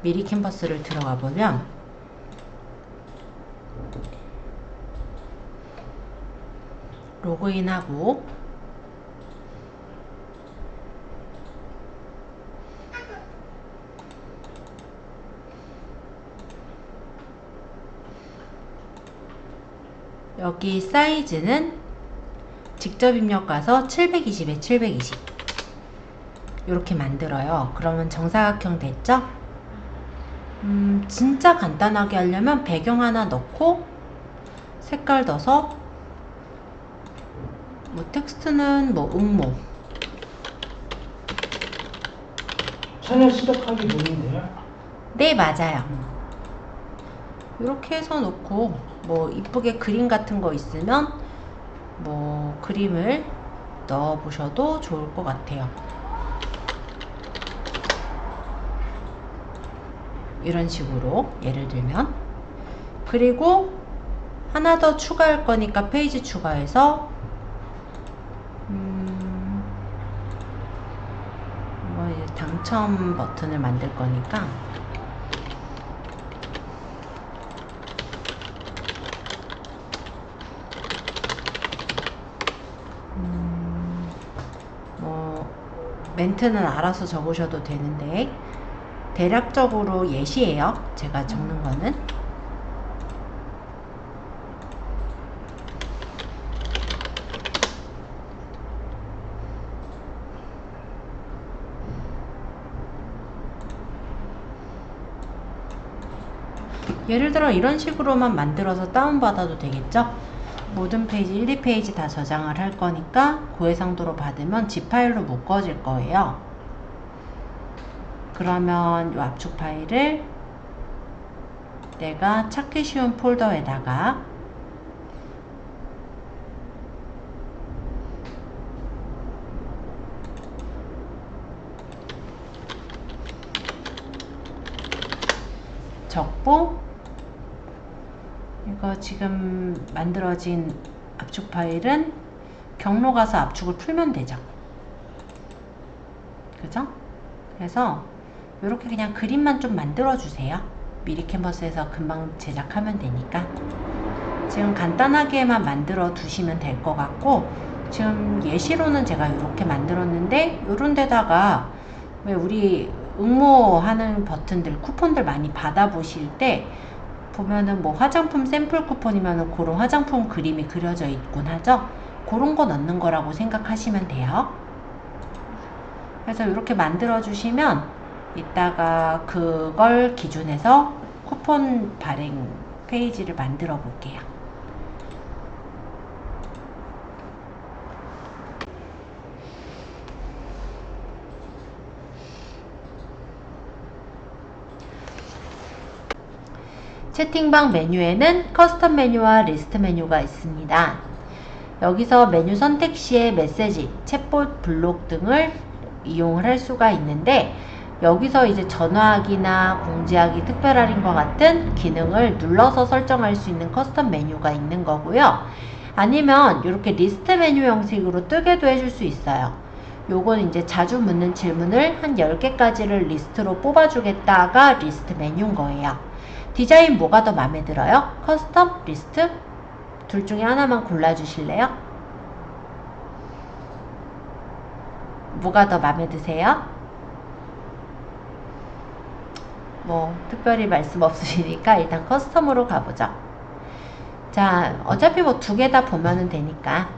미리 캔버스를 들어가 보면 로그인하고 여기 사이즈는 직접 입력 가서 720에 720 이렇게 만들어요. 그러면 정사각형 됐죠? 진짜 간단하게 하려면 배경 하나 넣고 색깔 넣어서 뭐 텍스트는 뭐 응모 채널 시작하기 전인데요. 네 맞아요. 이렇게 해서 놓고 뭐 이쁘게 그림 같은 거 있으면 뭐 그림을 넣어 보셔도 좋을 것 같아요. 이런 식으로 예를 들면, 그리고 하나 더 추가할 거니까 페이지 추가해서 뭐 이제 당첨 버튼을 만들 거니까 뭐 멘트는 알아서 적으셔도 되는데 대략적으로 예시예요. 제가 적는 거는. 예를 들어 이런 식으로만 만들어서 다운받아도 되겠죠? 모든 페이지 1, 2페이지 다 저장을 할 거니까 고해상도로 받으면 zip 파일로 묶어질 거예요. 그러면 이 압축 파일을 내가 찾기 쉬운 폴더에다가 적고, 이거 지금 만들어진 압축 파일은 경로 가서 압축을 풀면 되죠. 그죠? 그래서 이렇게 그냥 그림만 좀 만들어 주세요. 미리 캔버스에서 금방 제작하면 되니까. 지금 간단하게만 만들어 두시면 될 것 같고, 지금 예시로는 제가 이렇게 만들었는데 요런 데다가 왜 우리 응모하는 버튼들, 쿠폰들 많이 받아보실 때 보면은 뭐 화장품 샘플 쿠폰이면은 그런 화장품 그림이 그려져 있곤 하죠. 그런 거 넣는 거라고 생각하시면 돼요. 그래서 이렇게 만들어 주시면 이따가 그걸 기준해서 쿠폰 발행 페이지를 만들어 볼게요. 채팅방 메뉴에는 커스텀 메뉴와 리스트 메뉴가 있습니다. 여기서 메뉴 선택 시에 메시지, 챗봇, 블록 등을 이용을 할 수가 있는데, 여기서 이제 전화하기나 공지하기, 특별 할인과 같은 기능을 눌러서 설정할 수 있는 커스텀 메뉴가 있는 거고요. 아니면 이렇게 리스트 메뉴 형식으로 뜨게도 해줄 수 있어요. 요건 이제 자주 묻는 질문을 한 10개까지를 리스트로 뽑아주겠다가 리스트 메뉴인 거예요. 디자인 뭐가 더 마음에 들어요? 커스텀? 리스트? 둘 중에 하나만 골라주실래요? 뭐가 더 마음에 드세요? 뭐 특별히 말씀 없으시니까 일단 커스텀으로 가보죠. 자, 어차피 뭐 두 개 다 보면은 되니까.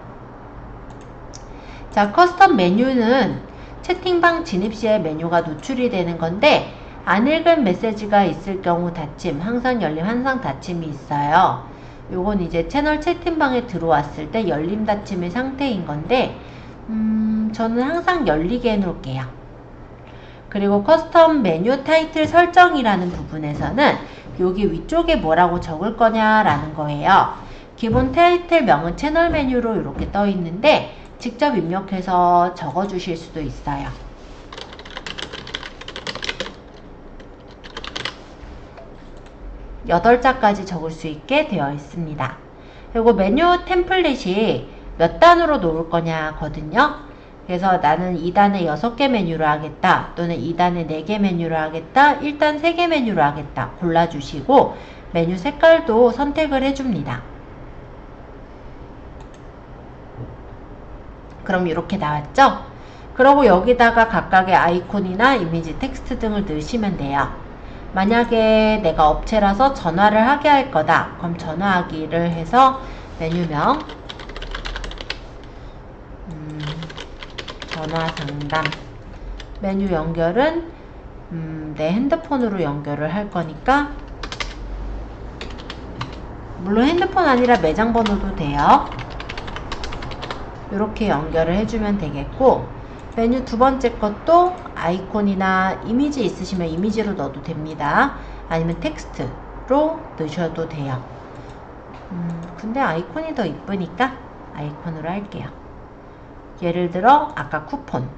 자, 커스텀 메뉴는 채팅방 진입 시에 메뉴가 노출이 되는 건데, 안 읽은 메시지가 있을 경우 닫힘, 항상 열림, 항상 닫힘이 있어요. 요건 이제 채널 채팅방에 들어왔을 때 열림 닫힘의 상태인 건데, 저는 항상 열리게 해놓을게요. 그리고 커스텀 메뉴 타이틀 설정이라는 부분에서는 여기 위쪽에 뭐라고 적을 거냐라는 거예요. 기본 타이틀명은 채널 메뉴로 이렇게 떠 있는데 직접 입력해서 적어 주실 수도 있어요. 여덟 자까지 적을 수 있게 되어 있습니다. 그리고 메뉴 템플릿이 몇 단으로 놓을 거냐 거든요. 그래서 나는 2단에 6개 메뉴를 하겠다, 또는 2단에 4개 메뉴를 하겠다, 1단 3개 메뉴를 하겠다 골라주시고 메뉴 색깔도 선택을 해줍니다. 그럼 이렇게 나왔죠? 그러고 여기다가 각각의 아이콘이나 이미지, 텍스트 등을 넣으시면 돼요. 만약에 내가 업체라서 전화를 하게 할 거다, 그럼 전화하기를 해서 메뉴명 전화 상담, 메뉴 연결은 내 핸드폰으로 연결을 할 거니까, 물론 핸드폰 아니라 매장 번호도 돼요. 이렇게 연결을 해주면 되겠고, 메뉴 두 번째 것도 아이콘이나 이미지 있으시면 이미지로 넣어도 됩니다. 아니면 텍스트로 넣으셔도 돼요. 근데 아이콘이 더 이쁘니까 아이콘으로 할게요. 예를 들어 아까 쿠폰,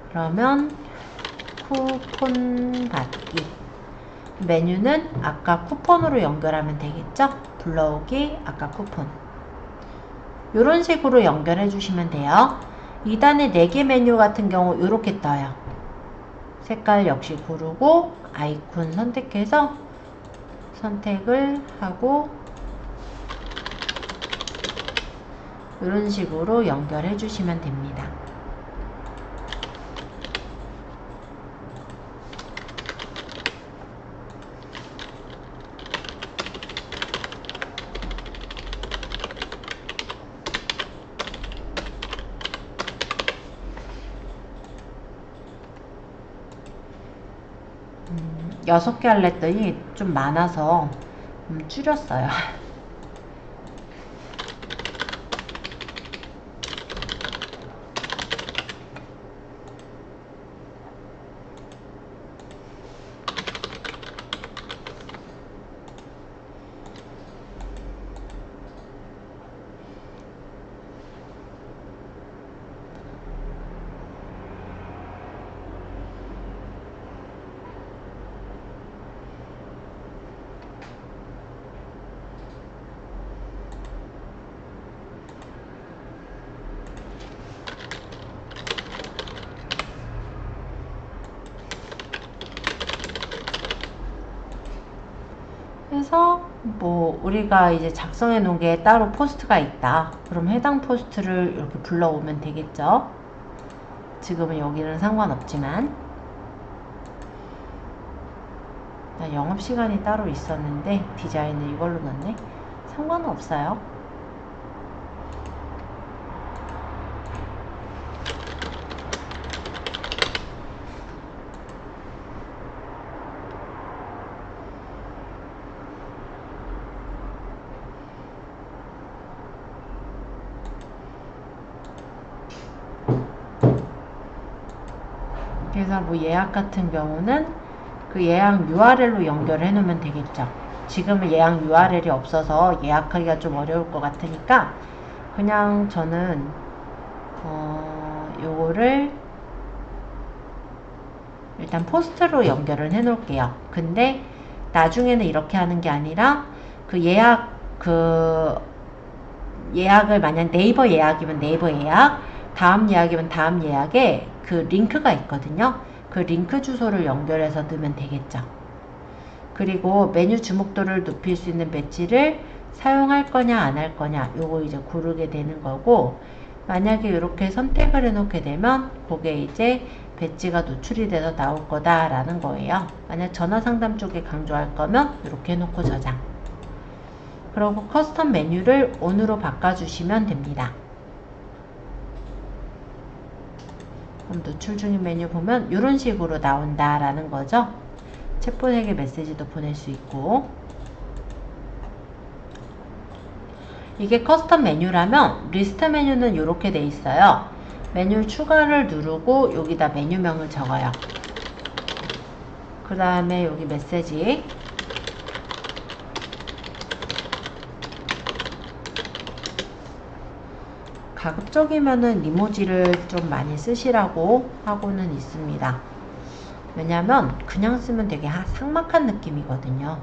그러면 쿠폰 받기, 메뉴는 아까 쿠폰으로 연결하면 되겠죠? 불러오기, 아까 쿠폰. 이런 식으로 연결해 주시면 돼요. 2단의 4개 메뉴 같은 경우 이렇게 떠요. 색깔 역시 고르고 아이콘 선택해서 선택을 하고 이런 식으로 연결해 주시면 됩니다. 여섯 개 할래 했더니 좀 많아서 줄였어요. 그래서 뭐 우리가 이제 작성해 놓은 게 따로 포스트가 있다, 그럼 해당 포스트를 이렇게 불러오면 되겠죠. 지금은 여기는 상관없지만, 영업시간이 따로 있었는데 디자인을 이걸로 넣네. 상관은 없어요. 그래서 뭐 예약 같은 경우는 그 예약 URL로 연결해 놓으면 되겠죠. 지금은 예약 URL이 없어서 예약하기가 좀 어려울 것 같으니까 그냥 저는 요거를 일단 포스트로 연결을 해 놓을게요. 근데 나중에는 이렇게 하는 게 아니라 그 예약을 만약 네이버 예약이면 네이버 예약, 다음 예약이면 다음 예약에 그 링크가 있거든요. 그 링크 주소를 연결해서 넣으면 되겠죠. 그리고 메뉴 주목도를 높일 수 있는 배지를 사용할 거냐 안 할 거냐 요거 이제 고르게 되는 거고, 만약에 이렇게 선택을 해 놓게 되면 그게 이제 배지가 노출이 돼서 나올 거다 라는 거예요. 만약 전화 상담 쪽에 강조할 거면 이렇게 해 놓고 저장. 그리고 커스텀 메뉴를 ON으로 바꿔주시면 됩니다. 그럼 노출 중인 메뉴 보면 이런 식으로 나온다 라는 거죠. 챗봇에게 메시지도 보낼 수 있고. 이게 커스텀 메뉴라면 리스트 메뉴는 이렇게 돼 있어요. 메뉴 추가를 누르고 여기다 메뉴명을 적어요. 그 다음에 여기 메시지, 가급적이면은 이모지를 좀 많이 쓰시라고 하고는 있습니다. 왜냐면 그냥 쓰면 되게 삭막한 느낌이거든요.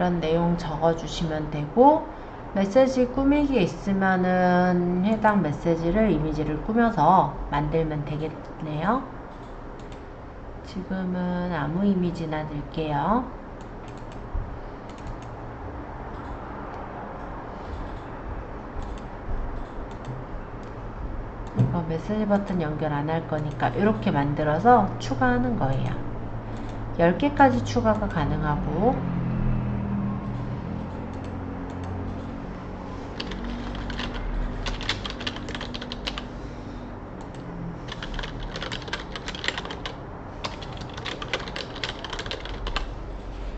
이런 내용 적어주시면 되고, 메시지 꾸미기 있으면은 해당 메시지를 이미지를 꾸며서 만들면 되겠네요. 지금은 아무 이미지나 넣을게요. 이거 메시지 버튼 연결 안 할 거니까 이렇게 만들어서 추가하는 거예요. 10개까지 추가가 가능하고,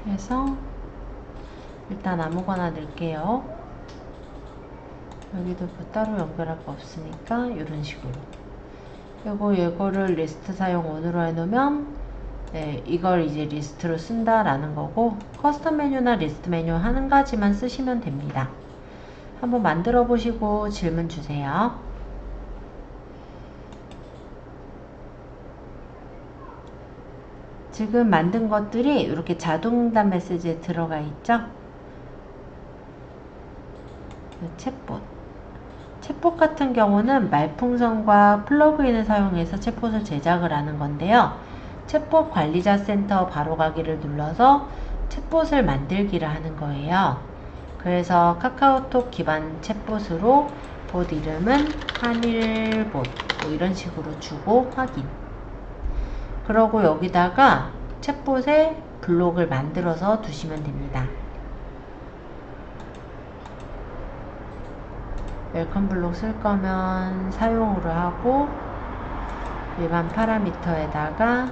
해서 일단 아무거나 넣을게요. 여기도 뭐 따로 연결할 거 없으니까 이런 식으로. 그리고 이거를 리스트 사용 on으로 해놓으면 네, 이걸 이제 리스트로 쓴다라는 거고, 커스텀 메뉴나 리스트 메뉴 한 가지만 쓰시면 됩니다. 한번 만들어 보시고 질문 주세요. 지금 만든 것들이 이렇게 자동응답 메시지에 들어가 있죠? 챗봇 같은 경우는 말풍선과 플러그인을 사용해서 챗봇을 제작을 하는 건데요. 챗봇 관리자 센터 바로가기를 눌러서 챗봇을 만들기를 하는 거예요. 그래서 카카오톡 기반 챗봇으로 봇 이름은 한일봇 뭐 이런 식으로 주고 확인. 그러고 여기다가 챗봇에 블록을 만들어서 두시면 됩니다. 웰컴 블록 쓸 거면 사용으로 하고, 일반 파라미터에다가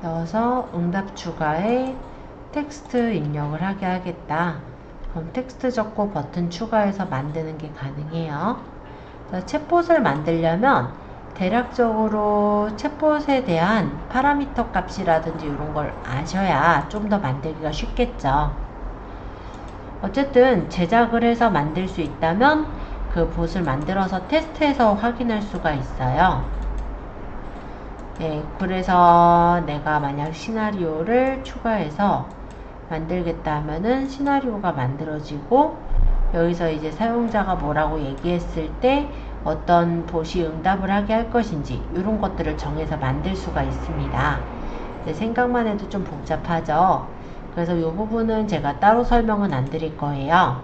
넣어서 응답 추가에 텍스트 입력을 하게 하겠다. 그럼 텍스트 적고 버튼 추가해서 만드는 게 가능해요. 챗봇을 만들려면 대략적으로 챗봇에 대한 파라미터 값이라든지 이런 걸 아셔야 좀 더 만들기가 쉽겠죠. 어쨌든 제작을 해서 만들 수 있다면 그 봇을 만들어서 테스트해서 확인할 수가 있어요. 네, 그래서 내가 만약 시나리오를 추가해서 만들겠다 하면은 시나리오가 만들어지고, 여기서 이제 사용자가 뭐라고 얘기했을 때 어떤 봇이 응답을 하게 할 것인지 이런 것들을 정해서 만들 수가 있습니다. 생각만 해도 좀 복잡하죠. 그래서 이 부분은 제가 따로 설명은 안 드릴 거예요.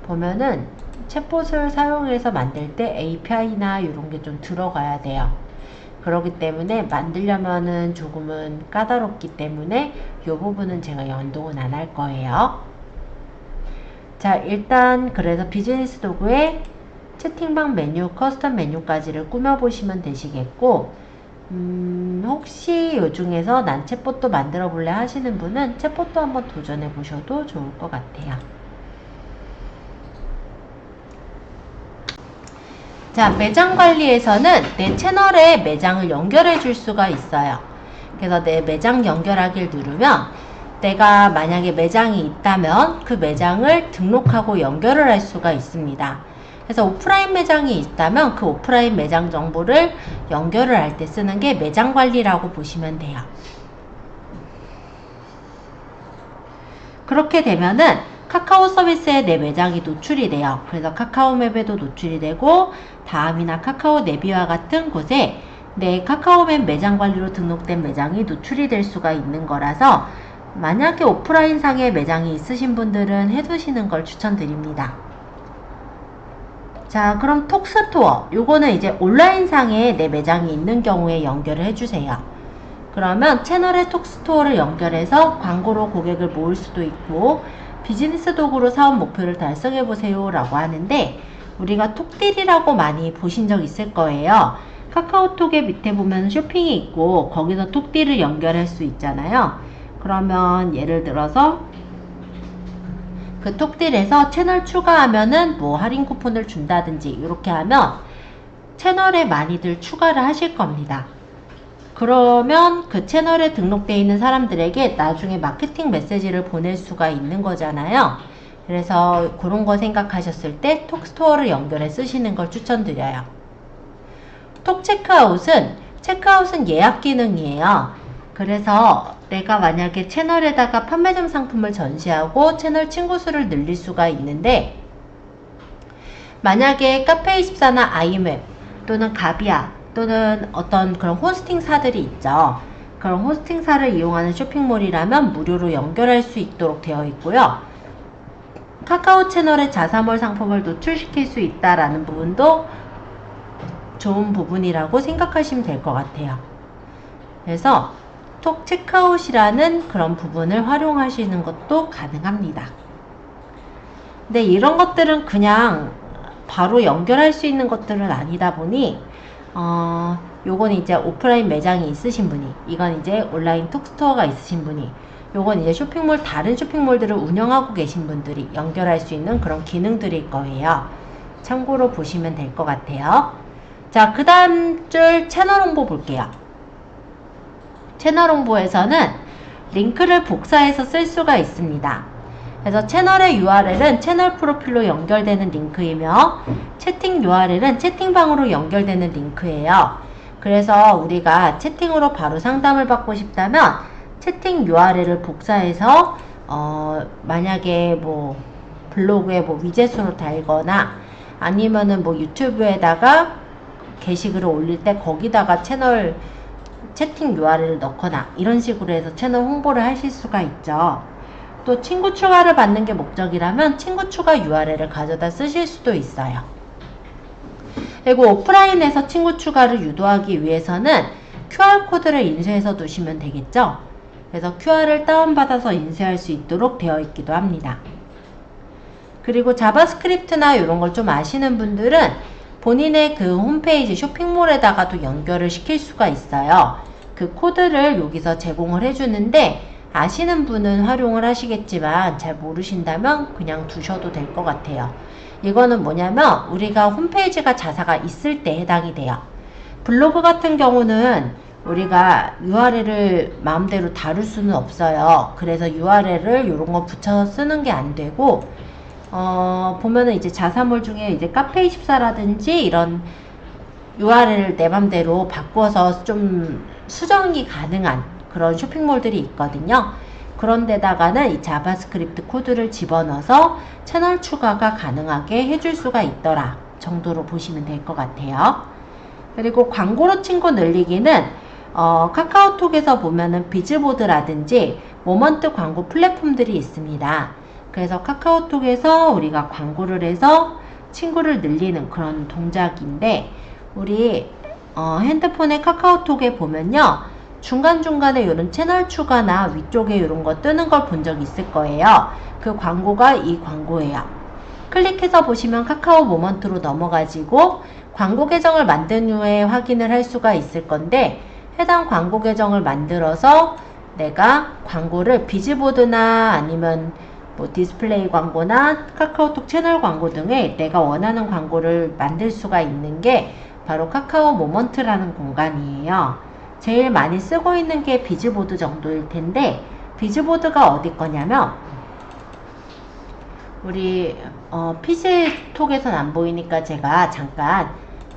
보면은 챗봇을 사용해서 만들 때 API나 이런 게 좀 들어가야 돼요. 그렇기 때문에 만들려면은 조금은 까다롭기 때문에 이 부분은 제가 연동은 안 할 거예요. 자, 일단 그래서 비즈니스 도구에 채팅방 메뉴, 커스텀 메뉴까지를 꾸며보시면 되시겠고, 혹시 요 중에서 난 챗봇도 만들어 볼래 하시는 분은 챗봇도 한번 도전해 보셔도 좋을 것 같아요. 자, 매장 관리에서는 내 채널에 매장을 연결해 줄 수가 있어요. 그래서 내 매장 연결하기를 누르면 내가 만약에 매장이 있다면 그 매장을 등록하고 연결을 할 수가 있습니다. 그래서 오프라인 매장이 있다면 그 오프라인 매장 정보를 연결을 할 때 쓰는 게 매장 관리라고 보시면 돼요. 그렇게 되면은 카카오 서비스에 내 매장이 노출이 돼요. 그래서 카카오맵에도 노출이 되고, 다음이나 카카오 내비와 같은 곳에 내 카카오맵 매장 관리로 등록된 매장이 노출이 될 수가 있는 거라서, 만약에 오프라인 상에 매장이 있으신 분들은 해두시는 걸 추천드립니다. 자, 그럼 톡스토어, 요거는 이제 온라인 상에 내 매장이 있는 경우에 연결을 해주세요. 그러면 채널에 톡스토어를 연결해서 광고로 고객을 모을 수도 있고, 비즈니스 도구로 사업 목표를 달성해보세요 라고 하는데, 우리가 톡딜이라고 많이 보신 적 있을 거예요. 카카오톡의 밑에 보면 쇼핑이 있고 거기서 톡딜을 연결할 수 있잖아요. 그러면 예를 들어서 그 톡딜에서 채널 추가하면은 뭐 할인 쿠폰을 준다든지 이렇게 하면 채널에 많이들 추가를 하실 겁니다. 그러면 그 채널에 등록되어 있는 사람들에게 나중에 마케팅 메시지를 보낼 수가 있는 거잖아요. 그래서 그런 거 생각하셨을 때 톡스토어를 연결해 쓰시는 걸 추천드려요. 톡 체크아웃은 예약 기능이에요. 그래서 내가 만약에 채널에다가 판매점 상품을 전시하고 채널 친구 수를 늘릴 수가 있는데, 만약에 카페24나 아이맵 또는 가비아 또는 어떤 그런 호스팅사들이 있죠. 그런 호스팅사를 이용하는 쇼핑몰이라면 무료로 연결할 수 있도록 되어 있고요. 카카오 채널에 자사몰 상품을 노출시킬 수 있다라는 부분도 좋은 부분이라고 생각하시면 될 것 같아요. 그래서 톡 체크아웃이라는 그런 부분을 활용하시는 것도 가능합니다. 근데 이런 것들은 그냥 바로 연결할 수 있는 것들은 아니다 보니 요건 이제 오프라인 매장이 있으신 분이, 이건 이제 온라인 톡스토어가 있으신 분이, 요건 이제 다른 쇼핑몰들을 운영하고 계신 분들이 연결할 수 있는 그런 기능들일 거예요. 참고로 보시면 될 것 같아요. 자, 그 다음 줄 채널 홍보 볼게요. 채널 홍보에서는 링크를 복사해서 쓸 수가 있습니다. 그래서 채널의 URL은 채널 프로필로 연결되는 링크이며, 채팅 URL은 채팅방으로 연결되는 링크예요. 그래서 우리가 채팅으로 바로 상담을 받고 싶다면 채팅 URL을 복사해서 만약에 뭐 블로그에 뭐 위젯으로 달거나 아니면은 뭐 유튜브에다가 게시글을 올릴 때 거기다가 채팅 URL을 넣거나 이런 식으로 해서 채널 홍보를 하실 수가 있죠. 또 친구 추가를 받는 게 목적이라면 친구 추가 URL을 가져다 쓰실 수도 있어요. 그리고 오프라인에서 친구 추가를 유도하기 위해서는 QR코드를 인쇄해서 두시면 되겠죠. 그래서 QR을 다운받아서 인쇄할 수 있도록 되어 있기도 합니다. 그리고 자바스크립트나 이런 걸 좀 아시는 분들은 본인의 그 홈페이지 쇼핑몰에다가도 연결을 시킬 수가 있어요. 그 코드를 여기서 제공을 해주는데, 아시는 분은 활용을 하시겠지만 잘 모르신다면 그냥 두셔도 될 것 같아요. 이거는 뭐냐면 우리가 홈페이지가 자사가 있을 때 해당이 돼요. 블로그 같은 경우는 우리가 URL을 마음대로 다룰 수는 없어요. 그래서 URL을 이런 거 붙여서 쓰는 게 안 되고, 보면은 이제 자사몰 중에 이제 카페24라든지 이런 URL을 내 맘대로 바꿔서 좀 수정이 가능한 그런 쇼핑몰들이 있거든요. 그런 데다가는 이 자바스크립트 코드를 집어넣어서 채널 추가가 가능하게 해줄 수가 있더라 정도로 보시면 될 것 같아요. 그리고 광고로 친구 늘리기는 카카오톡에서 보면은 비즈보드라든지 모먼트 광고 플랫폼들이 있습니다. 그래서 카카오톡에서 우리가 광고를 해서 친구를 늘리는 그런 동작인데, 우리 핸드폰의 카카오톡에 보면요, 중간중간에 이런 채널 추가나 위쪽에 이런 거 뜨는 걸 본 적 있을 거예요. 그 광고가 이 광고예요. 클릭해서 보시면 카카오 모먼트로 넘어가지고 광고 계정을 만든 후에 확인을 할 수가 있을 건데, 해당 광고 계정을 만들어서 내가 광고를 비즈보드나 아니면 뭐 디스플레이 광고나 카카오톡 채널 광고 등에 내가 원하는 광고를 만들 수가 있는 게 바로 카카오 모먼트라는 공간이에요. 제일 많이 쓰고 있는 게 비즈보드 정도일 텐데, 비즈보드가 어디 거냐면 우리 PC톡에선 안 보이니까 제가 잠깐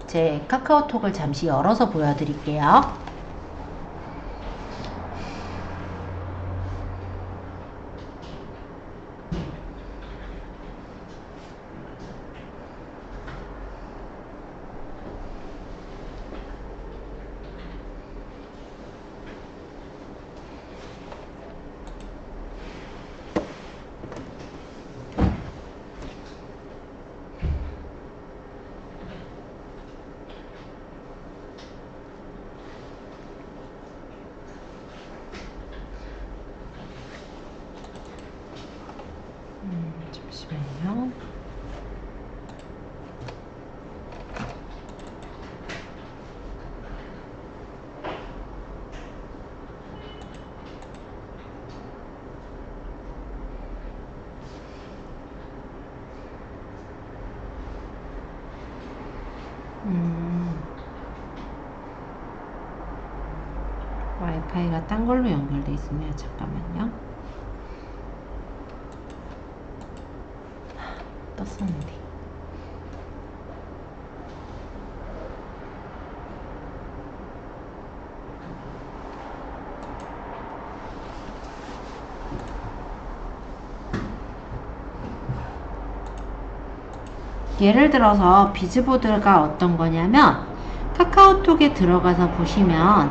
제 카카오톡을 잠시 열어서 보여드릴게요. 잠시만요. 와이파이가 딴 걸로 연결돼 있으네요. 잠깐만요. 떴었는데. 예를 들어서 비즈보드가 어떤 거냐면 카카오톡에 들어가서 보시면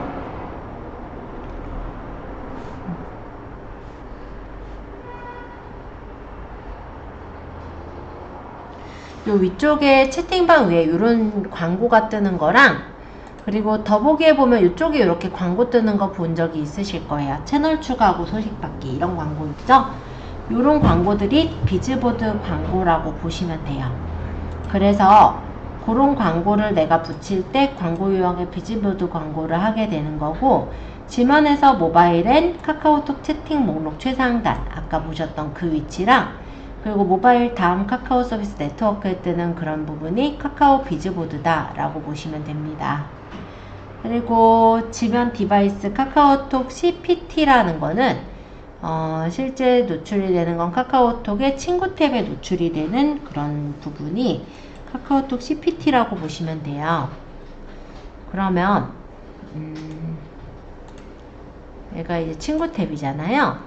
요 위쪽에 채팅방 위에 이런 광고가 뜨는 거랑 그리고 더보기에 보면 이쪽에 이렇게 광고 뜨는 거 본 적이 있으실 거예요. 채널 추가하고 소식 받기 이런 광고 있죠? 이런 광고들이 비즈보드 광고라고 보시면 돼요. 그래서 그런 광고를 내가 붙일 때 광고 유형의 비즈보드 광고를 하게 되는 거고, 지면에서 모바일엔 카카오톡 채팅 목록 최상단 아까 보셨던 그 위치랑 그리고 모바일 다음 카카오 서비스 네트워크에 뜨는 그런 부분이 카카오 비즈보드다 라고 보시면 됩니다. 그리고 지면 디바이스 카카오톡 CPT라는 거는 실제 노출이 되는 건 카카오톡의 친구 탭에 노출이 되는 그런 부분이 카카오톡 CPT라고 보시면 돼요. 그러면 얘가 이제 친구 탭이잖아요.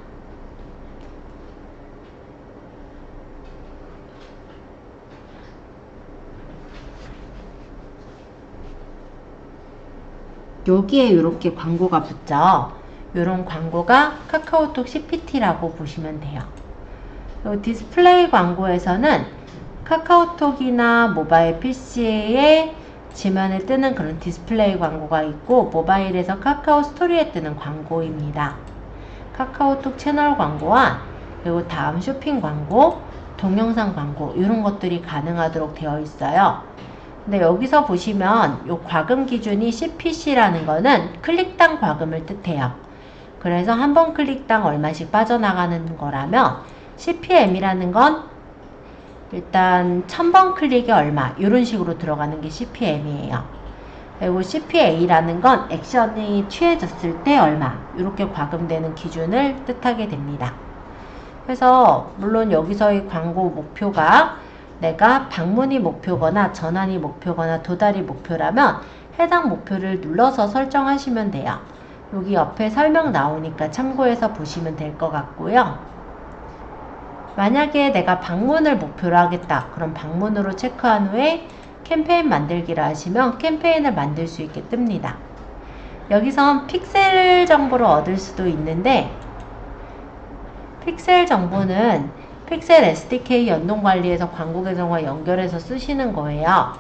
여기에 이렇게 광고가 붙죠. 이런 광고가 카카오톡 CPT라고 보시면 돼요. 그리고 디스플레이 광고에서는 카카오톡이나 모바일 PC에 지면에 뜨는 그런 디스플레이 광고가 있고, 모바일에서 카카오 스토리에 뜨는 광고입니다. 카카오톡 채널 광고와 그리고 다음 쇼핑 광고, 동영상 광고 이런 것들이 가능하도록 되어 있어요. 근데 여기서 보시면 요 과금 기준이 CPC라는 거는 클릭당 과금을 뜻해요. 그래서 한 번 클릭당 얼마씩 빠져나가는 거라면 CPM이라는 건 일단 1000번 클릭에 얼마 이런 식으로 들어가는 게 CPM이에요. 그리고 CPA라는 건 액션이 취해졌을 때 얼마 이렇게 과금되는 기준을 뜻하게 됩니다. 그래서 물론 여기서의 광고 목표가 내가 방문이 목표거나 전환이 목표거나 도달이 목표라면 해당 목표를 눌러서 설정하시면 돼요. 여기 옆에 설명 나오니까 참고해서 보시면 될 것 같고요. 만약에 내가 방문을 목표로 하겠다. 그럼 방문으로 체크한 후에 캠페인 만들기를 하시면 캠페인을 만들 수 있게 뜹니다. 여기선 픽셀 정보를 얻을 수도 있는데, 픽셀 정보는 픽셀 SDK 연동관리에서 광고 계정과 연결해서 쓰시는 거예요.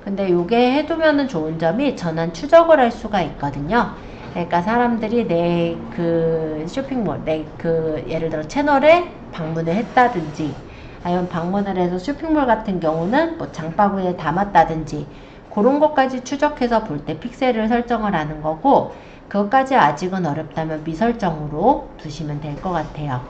근데 요게 해두면은 좋은 점이 전환 추적을 할 수가 있거든요. 그러니까 사람들이 내 그 쇼핑몰, 내 그 예를 들어 채널에 방문을 했다든지, 아니면 방문을 해서 쇼핑몰 같은 경우는 뭐 장바구니에 담았다든지, 그런 것까지 추적해서 볼 때 픽셀을 설정을 하는 거고, 그것까지 아직은 어렵다면 미설정으로 두시면 될 것 같아요.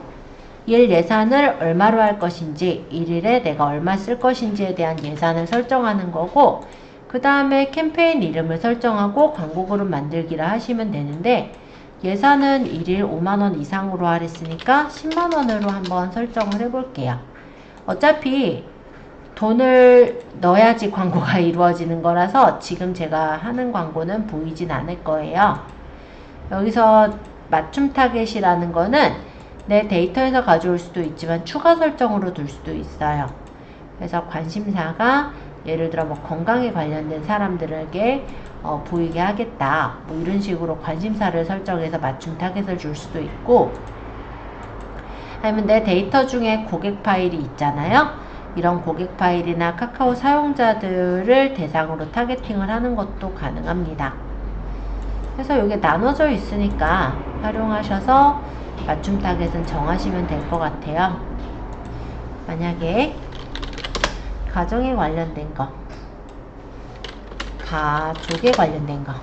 일 예산을 얼마로 할 것인지, 일일에 내가 얼마 쓸 것인지에 대한 예산을 설정하는 거고, 그 다음에 캠페인 이름을 설정하고 광고 그룹 만들기를 하시면 되는데, 예산은 일일 5만원 이상으로 하랬으니까 10만원으로 한번 설정을 해볼게요. 어차피 돈을 넣어야지 광고가 이루어지는 거라서 지금 제가 하는 광고는 보이진 않을 거예요. 여기서 맞춤 타겟이라는 거는 내 데이터에서 가져올 수도 있지만 추가 설정으로 둘 수도 있어요. 그래서 관심사가 예를 들어 뭐 건강에 관련된 사람들에게 보이게 하겠다, 뭐 이런 식으로 관심사를 설정해서 맞춤 타겟을 줄 수도 있고, 아니면 내 데이터 중에 고객 파일이 있잖아요. 이런 고객 파일이나 카카오 사용자들을 대상으로 타겟팅을 하는 것도 가능합니다. 그래서 이게 나눠져 있으니까 활용하셔서 맞춤 타겟은 정하시면 될 것 같아요. 만약에 가정에 관련된 거, 가족에 관련된 거,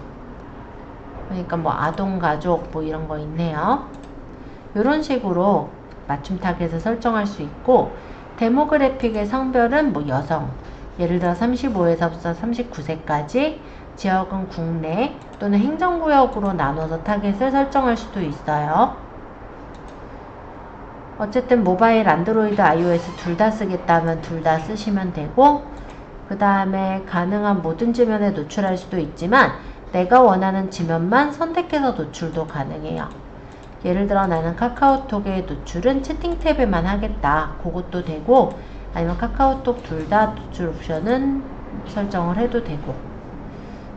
그러니까 뭐 아동 가족 뭐 이런 거 있네요. 이런 식으로 맞춤 타겟을 설정할 수 있고, 데모그래픽의 성별은 뭐 여성, 예를 들어 35에서부터 39세까지, 지역은 국내 또는 행정구역으로 나눠서 타겟을 설정할 수도 있어요. 어쨌든 모바일, 안드로이드, iOS 둘 다 쓰겠다면 둘 다 쓰시면 되고, 그 다음에 가능한 모든 지면에 노출할 수도 있지만 내가 원하는 지면만 선택해서 노출도 가능해요. 예를 들어 나는 카카오톡의 노출은 채팅 탭에만 하겠다. 그것도 되고, 아니면 카카오톡 둘 다 노출 옵션은 설정을 해도 되고.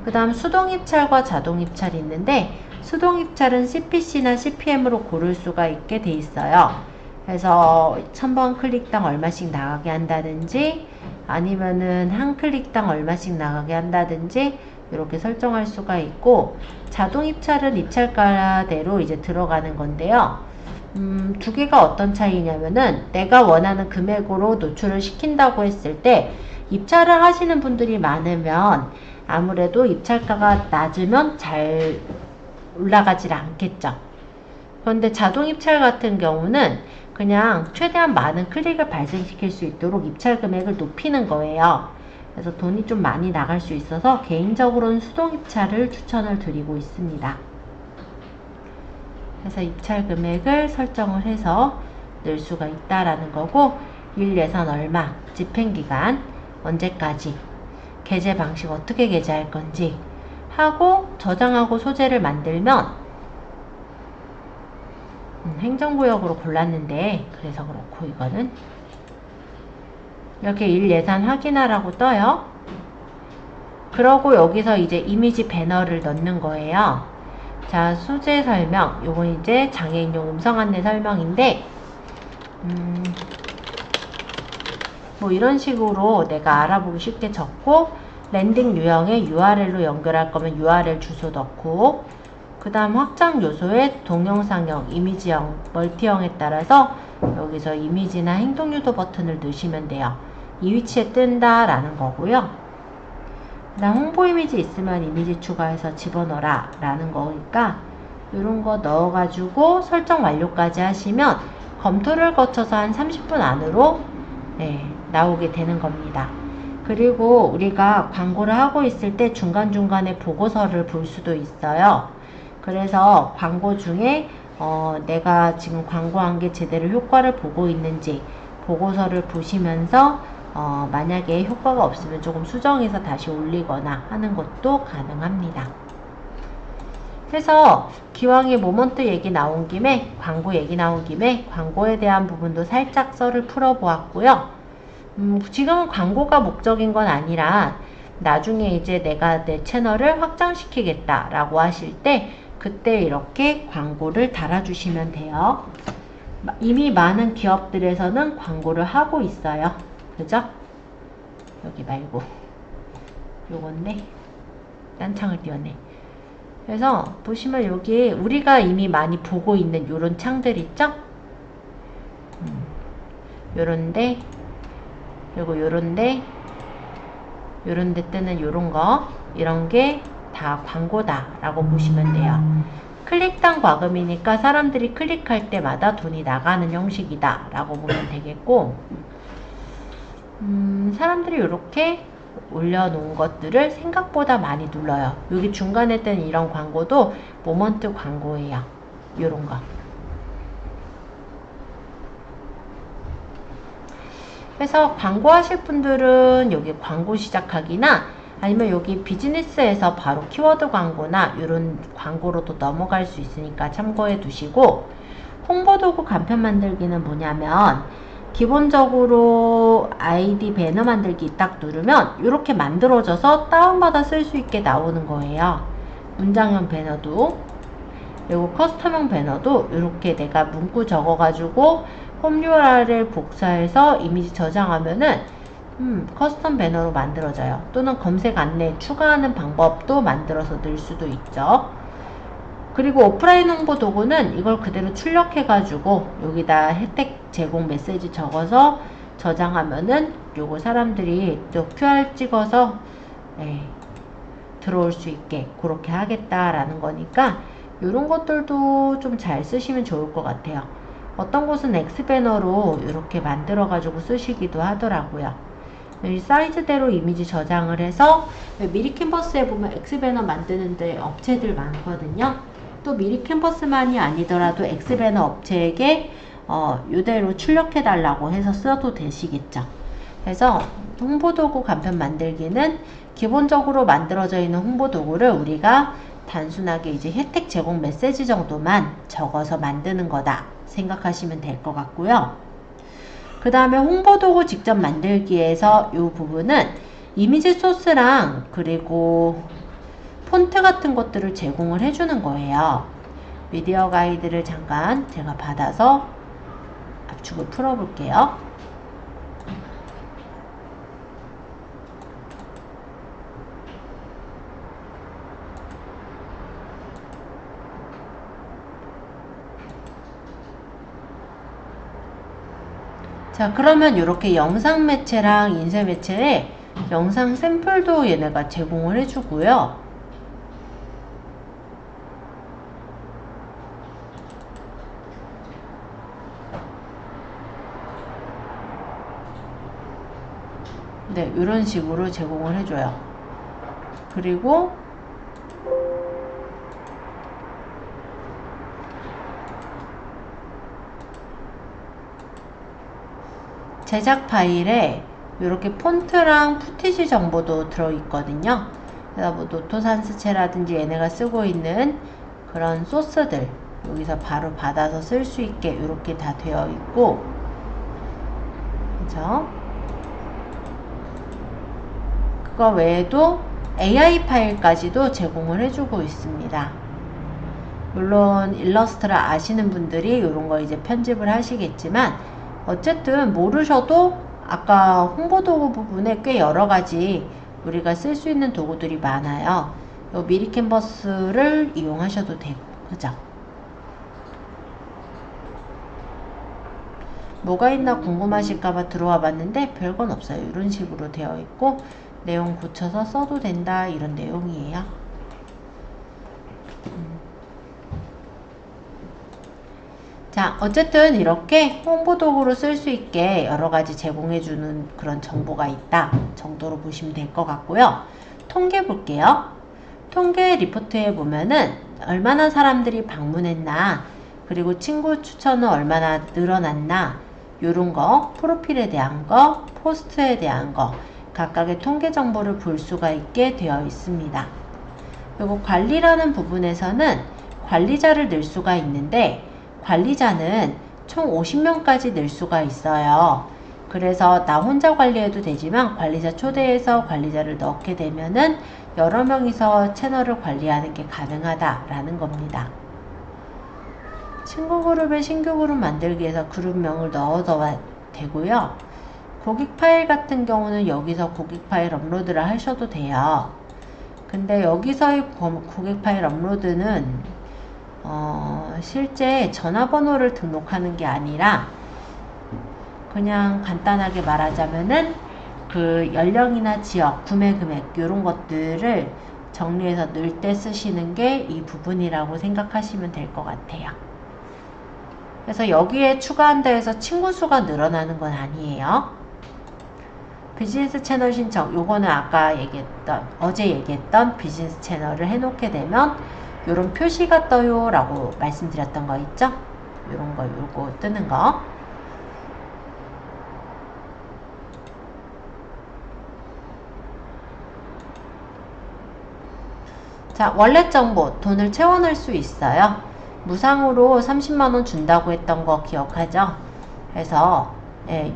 그 다음 수동 입찰과 자동 입찰이 있는데, 수동 입찰은 CPC나 CPM으로 고를 수가 있게 돼 있어요. 그래서 1000번 클릭당 얼마씩 나가게 한다든지, 아니면은 한 클릭당 얼마씩 나가게 한다든지 이렇게 설정할 수가 있고, 자동 입찰은 입찰가대로 이제 들어가는 건데요. 두 개가 어떤 차이냐면은 내가 원하는 금액으로 노출을 시킨다고 했을 때 입찰을 하시는 분들이 많으면 아무래도 입찰가가 낮으면 잘 올라가질 않겠죠. 그런데 자동 입찰 같은 경우는 그냥 최대한 많은 클릭을 발생시킬 수 있도록 입찰 금액을 높이는 거예요. 그래서 돈이 좀 많이 나갈 수 있어서 개인적으로는 수동 입찰을 추천을 드리고 있습니다. 그래서 입찰 금액을 설정을 해서 넣을 수가 있다라는 거고, 일 예산 얼마, 집행기간 언제까지, 게재 방식 어떻게 게재할 건지 하고 저장하고 소재를 만들면 행정구역으로 골랐는데, 그래서 그렇고 이거는 이렇게 일 예산 확인하라고 떠요. 그러고 여기서 이제 이미지 배너를 넣는 거예요. 자, 소재 설명. 요건 이제 장애인용 음성 안내 설명인데, 뭐 이런 식으로 내가 알아보기 쉽게 적고, 랜딩 유형에 URL로 연결할 거면 URL 주소 넣고, 그 다음 확장 요소에 동영상형, 이미지형, 멀티형에 따라서 여기서 이미지나 행동 유도 버튼을 넣으시면 돼요. 이 위치에 뜬다 라는 거고요. 그 다음 홍보 이미지 있으면 이미지 추가해서 집어넣어라 라는 거니까 이런 거 넣어가지고 설정 완료까지 하시면 검토를 거쳐서 한 30분 안으로 나오게 되는 겁니다. 그리고 우리가 광고를 하고 있을 때 중간중간에 보고서를 볼 수도 있어요. 그래서 광고 중에 내가 지금 광고한 게 제대로 효과를 보고 있는지 보고서를 보시면서 만약에 효과가 없으면 조금 수정해서 다시 올리거나 하는 것도 가능합니다. 그래서 기왕에 모먼트 얘기 나온 김에, 광고 얘기 나온 김에 광고에 대한 부분도 살짝 썰을 풀어보았고요. 지금은 광고가 목적인 건 아니라 나중에 이제 내가 내 채널을 확장시키겠다 라고 하실 때 그때 이렇게 광고를 달아주시면 돼요. 이미 많은 기업들에서는 광고를 하고 있어요. 그죠? 여기 말고 요건데 딴 창을 띄웠네. 그래서 보시면 여기 우리가 이미 많이 보고 있는 요런 창들 있죠? 요런데, 그리고 요런데 뜨는 요런 거, 이런 게 다 광고다 라고 보시면 돼요. 클릭당 과금이니까 사람들이 클릭할 때마다 돈이 나가는 형식이다 라고 보면 되겠고, 사람들이 이렇게 올려놓은 것들을 생각보다 많이 눌러요. 여기 중간에 뜬 이런 광고도 모먼트 광고예요. 요런 거. 그래서 광고하실 분들은 여기 광고 시작하기나 아니면 여기 비즈니스에서 바로 키워드 광고나 이런 광고로도 넘어갈 수 있으니까 참고해 두시고, 홍보도구 간편 만들기는 뭐냐면 기본적으로 아이디 배너 만들기 딱 누르면 이렇게 만들어져서 다운받아 쓸 수 있게 나오는 거예요. 문장형 배너도, 그리고 커스텀형 배너도 이렇게 내가 문구 적어가지고 홈 URL 복사해서 이미지 저장하면은 커스텀 배너로 만들어져요. 또는 검색 안내 추가하는 방법도 만들어서 넣을 수도 있죠. 그리고 오프라인 홍보 도구는 이걸 그대로 출력해가지고 여기다 혜택 제공 메시지 적어서 저장하면은 요거 사람들이 또 QR 찍어서 들어올 수 있게 그렇게 하겠다라는 거니까 요런 것들도 좀 잘 쓰시면 좋을 것 같아요. 어떤 곳은 X배너로 이렇게 만들어 가지고 쓰시기도 하더라고요. 이 사이즈대로 이미지 저장을 해서 미리 캔버스에 보면 X배너 만드는 데 업체들 많거든요. 또 미리 캔버스만이 아니더라도 X배너 업체에게 이대로 출력해 달라고 해서 써도 되시겠죠. 그래서 홍보도구 간편 만들기는 기본적으로 만들어져 있는 홍보도구를 우리가 단순하게 이제 혜택 제공 메시지 정도만 적어서 만드는 거다 생각하시면 될 것 같고요. 그 다음에 홍보도구 직접 만들기에서 이 부분은 이미지 소스랑 그리고 폰트 같은 것들을 제공을 해주는 거예요. 미디어 가이드를 잠깐 제가 받아서 압축을 풀어볼게요. 자, 그러면 이렇게 영상 매체랑 인쇄 매체에 영상 샘플도 얘네가 제공을 해주고요. 네, 이런 식으로 제공을 해줘요. 그리고 제작 파일에 이렇게 폰트랑 푸티지 정보도 들어있거든요. 그래서 뭐 노토산스체라든지 얘네가 쓰고 있는 그런 소스들 여기서 바로 받아서 쓸 수 있게 이렇게 다 되어 있고, 그죠? 그거 외에도 AI 파일까지도 제공을 해주고 있습니다. 물론 일러스트를 아시는 분들이 이런 거 이제 편집을 하시겠지만, 어쨌든 모르셔도 아까 홍보도구 부분에 꽤 여러가지 우리가 쓸 수 있는 도구들이 많아요. 요 미리 캔버스를 이용하셔도 되고, 그죠? 뭐가 있나 궁금하실까봐 들어와 봤는데 별건 없어요. 이런 식으로 되어 있고 내용 고쳐서 써도 된다 이런 내용이에요. 자, 어쨌든 이렇게 홍보도구로 쓸 수 있게 여러가지 제공해주는 그런 정보가 있다 정도로 보시면 될 것 같고요. 통계 볼게요. 통계 리포트에 보면은 얼마나 사람들이 방문했나, 그리고 친구 추천은 얼마나 늘어났나, 요런 거, 프로필에 대한 거, 포스트에 대한 거, 각각의 통계 정보를 볼 수가 있게 되어 있습니다. 그리고 관리라는 부분에서는 관리자를 늘 수가 있는데, 관리자는 총 50명까지 늘 수가 있어요. 그래서 나 혼자 관리해도 되지만 관리자 초대해서 관리자를 넣게 되면은 여러 명이서 채널을 관리하는 게 가능하다라는 겁니다. 친구 그룹에 신규 그룹 만들기 위해서 그룹명을 넣어도 되고요. 고객 파일 같은 경우는 여기서 고객 파일 업로드를 하셔도 돼요. 근데 여기서의 고객 파일 업로드는 실제 전화번호를 등록하는 게 아니라 그냥 간단하게 말하자면은 그 연령이나 지역, 구매 금액 이런 것들을 정리해서 넣을 때 쓰시는 게 이 부분이라고 생각하시면 될 것 같아요. 그래서 여기에 추가한다 해서 친구 수가 늘어나는 건 아니에요. 비즈니스 채널 신청, 요거는 아까 어제 얘기했던 비즈니스 채널을 해놓게 되면 요런 표시가 떠요 라고 말씀드렸던 거 있죠? 요런 거, 요거 뜨는 거. 자, 월렛 정보, 돈을 채워넣을 수 있어요. 무상으로 30만원 준다고 했던 거 기억하죠? 그래서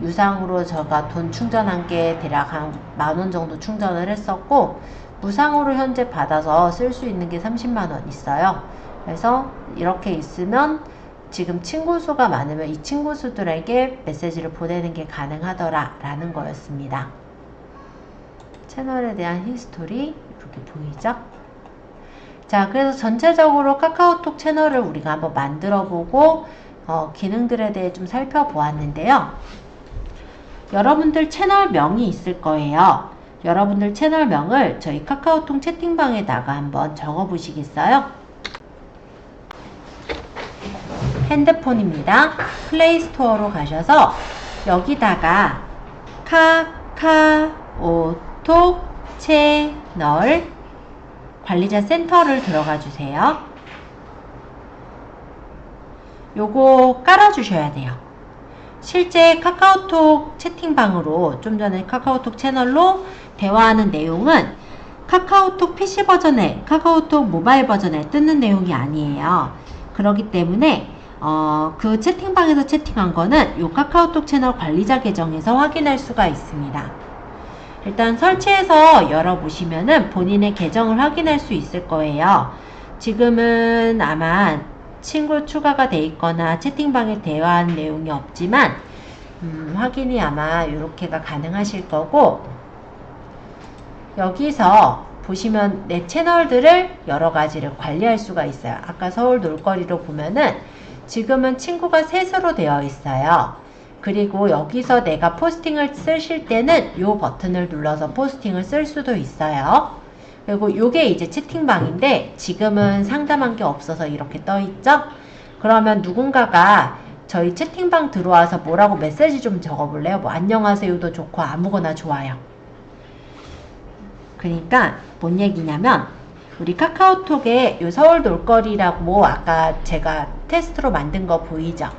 유상으로 제가 돈 충전한 게 대략 한 만원 정도 충전을 했었고, 무상으로 현재 받아서 쓸 수 있는 게 30만원 있어요. 그래서 이렇게 있으면 지금 친구 수가 많으면 이 친구 수들에게 메시지를 보내는 게 가능하더라 라는 거였습니다. 채널에 대한 히스토리 이렇게 보이죠? 자, 그래서 전체적으로 카카오톡 채널을 우리가 한번 만들어 보고 기능들에 대해 좀 살펴보았는데요. 여러분들 채널명이 있을 거예요. 여러분들 채널명을 저희 카카오톡 채팅방에다가 한번 적어 보시겠어요? 핸드폰입니다. 플레이스토어로 가셔서 여기다가 카카오톡 채널 관리자 센터를 들어가 주세요. 요거 깔아 주셔야 돼요. 실제 카카오톡 채팅방으로 좀 전에 카카오톡 채널로 대화하는 내용은 카카오톡 PC 버전에 카카오톡 모바일 버전에 뜨는 내용이 아니에요. 그렇기 때문에 그 채팅방에서 채팅한 거는 요 카카오톡 채널 관리자 계정에서 확인할 수가 있습니다. 일단 설치해서 열어보시면은 본인의 계정을 확인할 수 있을 거예요. 지금은 아마 친구 추가가 돼 있거나 채팅방에 대화한 내용이 없지만 확인이 아마 이렇게가 가능하실 거고, 여기서 보시면 내 채널들을 여러 가지를 관리할 수가 있어요. 아까 서울 놀거리로 보면은 지금은 친구가 셋으로 되어 있어요. 그리고 여기서 내가 포스팅을 쓰실 때는 이 버튼을 눌러서 포스팅을 쓸 수도 있어요. 그리고 요게 이제 채팅방인데 지금은 상담한 게 없어서 이렇게 떠 있죠? 그러면 누군가가 저희 채팅방 들어와서 뭐라고 메시지 좀 적어볼래요? 뭐 안녕하세요도 좋고 아무거나 좋아요. 그러니까 뭔 얘기냐면 우리 카카오톡에 요 서울 놀거리라고 아까 제가 테스트로 만든 거 보이죠?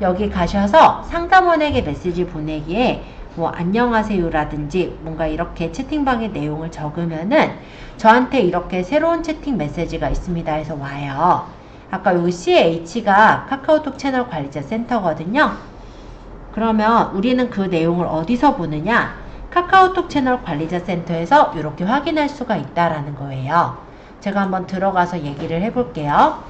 여기 가셔서 상담원에게 메시지 보내기에 뭐 안녕하세요라든지 뭔가 이렇게 채팅방의 내용을 적으면은 저한테 이렇게 새로운 채팅 메시지가 있습니다 해서 와요. 아까 요 CH가 카카오톡 채널 관리자 센터거든요. 그러면 우리는 그 내용을 어디서 보느냐? 카카오톡 채널 관리자 센터에서 이렇게 확인할 수가 있다라는 거예요. 제가 한번 들어가서 얘기를 해볼게요.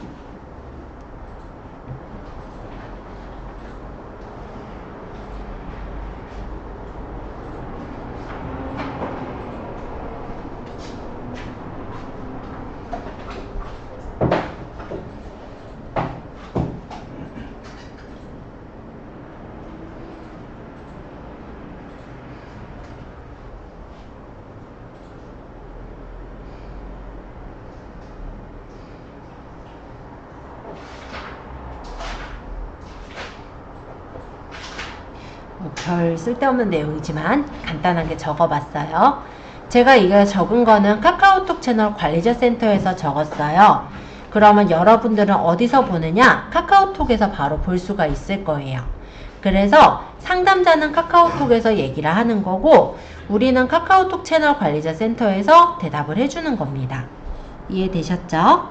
별 쓸데없는 내용이지만 간단하게 적어봤어요. 제가 이거 적은 거는 카카오톡 채널 관리자 센터에서 적었어요. 그러면 여러분들은 어디서 보느냐? 카카오톡에서 바로 볼 수가 있을 거예요. 그래서 상담자는 카카오톡에서 얘기를 하는 거고 우리는 카카오톡 채널 관리자 센터에서 대답을 해주는 겁니다. 이해되셨죠?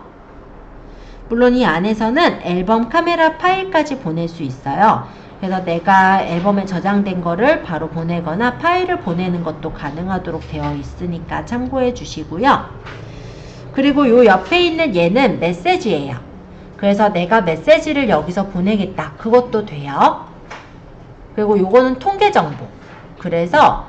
물론 이 안에서는 앨범 카메라 파일까지 보낼 수 있어요. 그래서 내가 앨범에 저장된 거를 바로 보내거나 파일을 보내는 것도 가능하도록 되어 있으니까 참고해 주시고요. 그리고 요 옆에 있는 얘는 메시지예요. 그래서 내가 메시지를 여기서 보내겠다. 그것도 돼요. 그리고 요거는 통계 정보. 그래서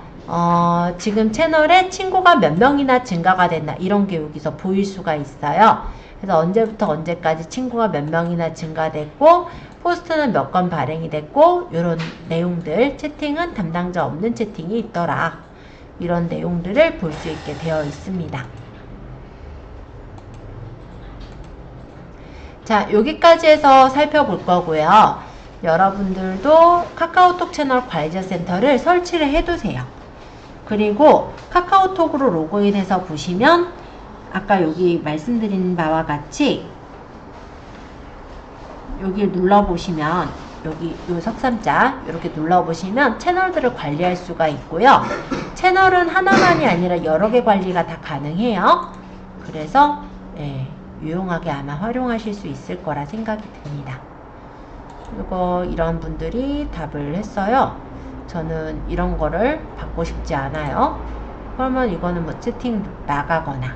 지금 채널에 친구가 몇 명이나 증가가 됐나 이런 게 여기서 보일 수가 있어요. 그래서 언제부터 언제까지 친구가 몇 명이나 증가됐고 포스트는 몇 건 발행이 됐고 이런 내용들, 채팅은 담당자 없는 채팅이 있더라. 이런 내용들을 볼 수 있게 되어 있습니다. 자, 여기까지 해서 살펴볼 거고요. 여러분들도 카카오톡 채널 관리자 센터를 설치를 해두세요. 그리고 카카오톡으로 로그인해서 보시면 아까 여기 말씀드린 바와 같이 여기 눌러보시면 여기 요 석삼자 이렇게 눌러보시면 채널들을 관리할 수가 있고요. 채널은 하나만이 아니라 여러 개 관리가 다 가능해요. 그래서 유용하게 아마 활용하실 수 있을 거라 생각이 듭니다. 그리고 이런 분들이 답을 했어요. 저는 이런 거를 받고 싶지 않아요. 그러면 이거는 뭐 채팅 나가거나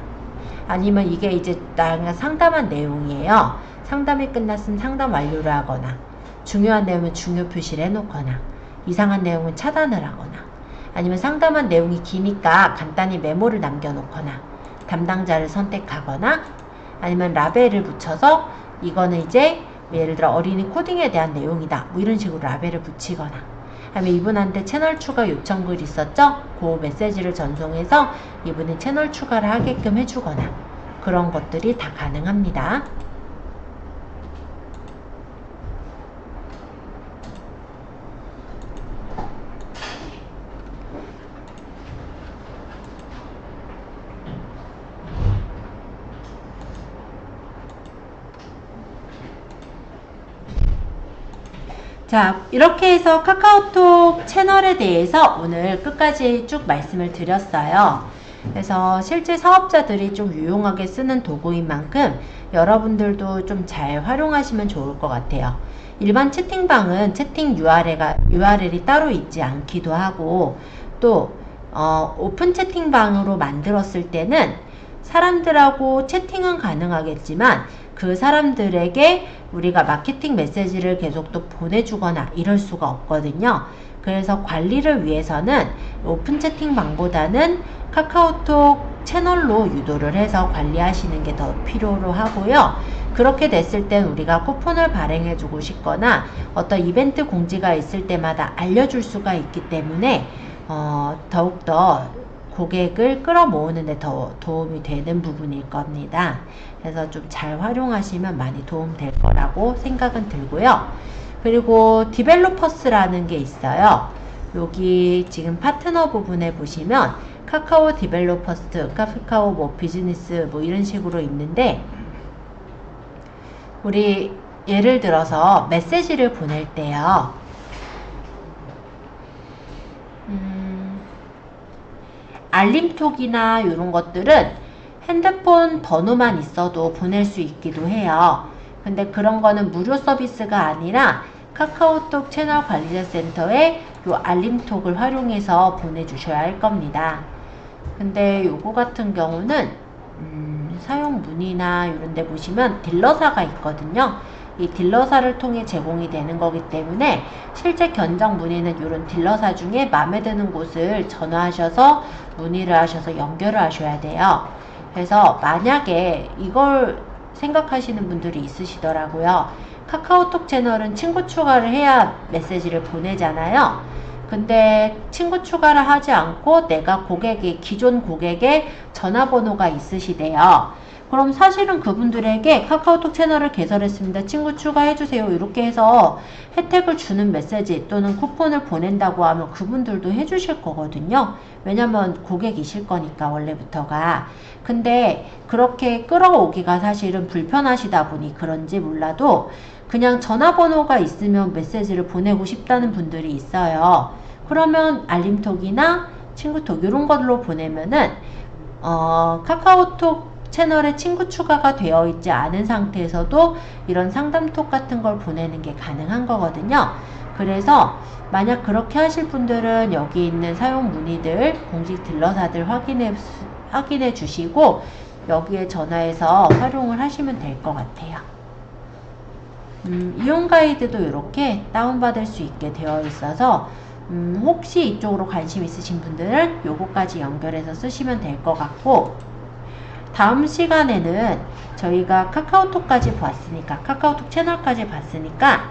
아니면 이게 이제 나랑 상담한 내용이에요. 상담이 끝났으면 상담 완료를 하거나 중요한 내용은 중요 표시를 해놓거나 이상한 내용은 차단을 하거나 아니면 상담한 내용이 기니까 간단히 메모를 남겨놓거나 담당자를 선택하거나 아니면 라벨을 붙여서 이거는 이제 예를 들어 어린이 코딩에 대한 내용이다 뭐 이런 식으로 라벨을 붙이거나 아니면 이분한테 채널 추가 요청글 있었죠? 그 메시지를 전송해서 이분이 채널 추가를 하게끔 해주거나 그런 것들이 다 가능합니다. 자, 이렇게 해서 카카오톡 채널에 대해서 오늘 끝까지 쭉 말씀을 드렸어요. 그래서 실제 사업자들이 좀 유용하게 쓰는 도구인 만큼 여러분들도 좀 잘 활용하시면 좋을 것 같아요. 일반 채팅방은 채팅 URL이 따로 있지 않기도 하고, 또 오픈 채팅방으로 만들었을 때는 사람들하고 채팅은 가능하겠지만 그 사람들에게 우리가 마케팅 메시지를 계속 또 보내주거나 이럴 수가 없거든요. 그래서 관리를 위해서는 오픈 채팅방보다는 카카오톡 채널로 유도를 해서 관리하시는 게 더 필요로 하고요. 그렇게 됐을 땐 우리가 쿠폰을 발행해 주고 싶거나 어떤 이벤트 공지가 있을 때마다 알려줄 수가 있기 때문에 더욱더 고객을 끌어모으는 데 더 도움이 되는 부분일 겁니다. 그래서 좀 잘 활용하시면 많이 도움 될 거라고 생각은 들고요. 그리고 디벨로퍼스라는 게 있어요. 여기 지금 파트너 부분에 보시면 카카오 디벨로퍼스, 카카오 뭐 비즈니스 뭐 이런 식으로 있는데, 우리 예를 들어서 메시지를 보낼 때요. 알림톡이나 이런 것들은 핸드폰 번호만 있어도 보낼 수 있기도 해요. 근데 그런 거는 무료 서비스가 아니라 카카오톡 채널 관리자 센터에 요 알림톡을 활용해서 보내주셔야 할 겁니다. 근데 요거 같은 경우는 사용 문의나 이런 데 보시면 딜러사가 있거든요. 이 딜러사를 통해 제공이 되는 거기 때문에 실제 견적 문의는 이런 딜러사 중에 마음에 드는 곳을 전화하셔서 문의를 하셔서 연결을 하셔야 돼요. 그래서 만약에 이걸 생각하시는 분들이 있으시더라고요. 카카오톡 채널은 친구 추가를 해야 메시지를 보내잖아요. 근데 친구 추가를 하지 않고 내가 기존 고객의 전화번호가 있으시대요. 그럼 사실은 그분들에게 카카오톡 채널을 개설했습니다. 친구 추가해주세요. 이렇게 해서 혜택을 주는 메시지 또는 쿠폰을 보낸다고 하면 그분들도 해주실 거거든요. 왜냐면 고객이실 거니까 원래부터가. 근데 그렇게 끌어오기가 사실은 불편하시다 보니 그런지 몰라도 그냥 전화번호가 있으면 메시지를 보내고 싶다는 분들이 있어요. 그러면 알림톡이나 친구톡 이런 걸로 보내면은 카카오톡 채널에 친구 추가가 되어 있지 않은 상태에서도 이런 상담톡 같은 걸 보내는 게 가능한 거거든요. 그래서 만약 그렇게 하실 분들은 여기 있는 사용 문의들, 공식 딜러사들 확인해 주시고 여기에 전화해서 활용을 하시면 될 것 같아요. 이용 가이드도 이렇게 다운받을 수 있게 되어 있어서 혹시 이쪽으로 관심 있으신 분들은 요거까지 연결해서 쓰시면 될 것 같고, 다음 시간에는 저희가 카카오톡까지 봤으니까, 카카오톡 채널까지 봤으니까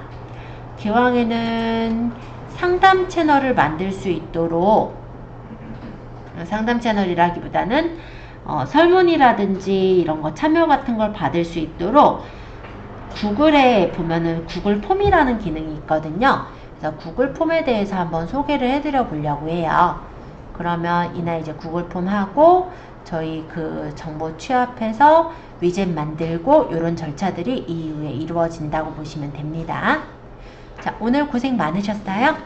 기왕에는 상담 채널을 만들 수 있도록, 상담 채널이라기보다는 설문이라든지 이런 거 참여 같은 걸 받을 수 있도록 구글에 보면은 구글 폼이라는 기능이 있거든요. 그래서 구글 폼에 대해서 한번 소개를 해드려 보려고 해요. 그러면 이날 이제 구글 폼 하고 저희 그 정보 취합해서 위젯 만들고 이런 절차들이 이후에 이루어진다고 보시면 됩니다. 자, 오늘 고생 많으셨어요.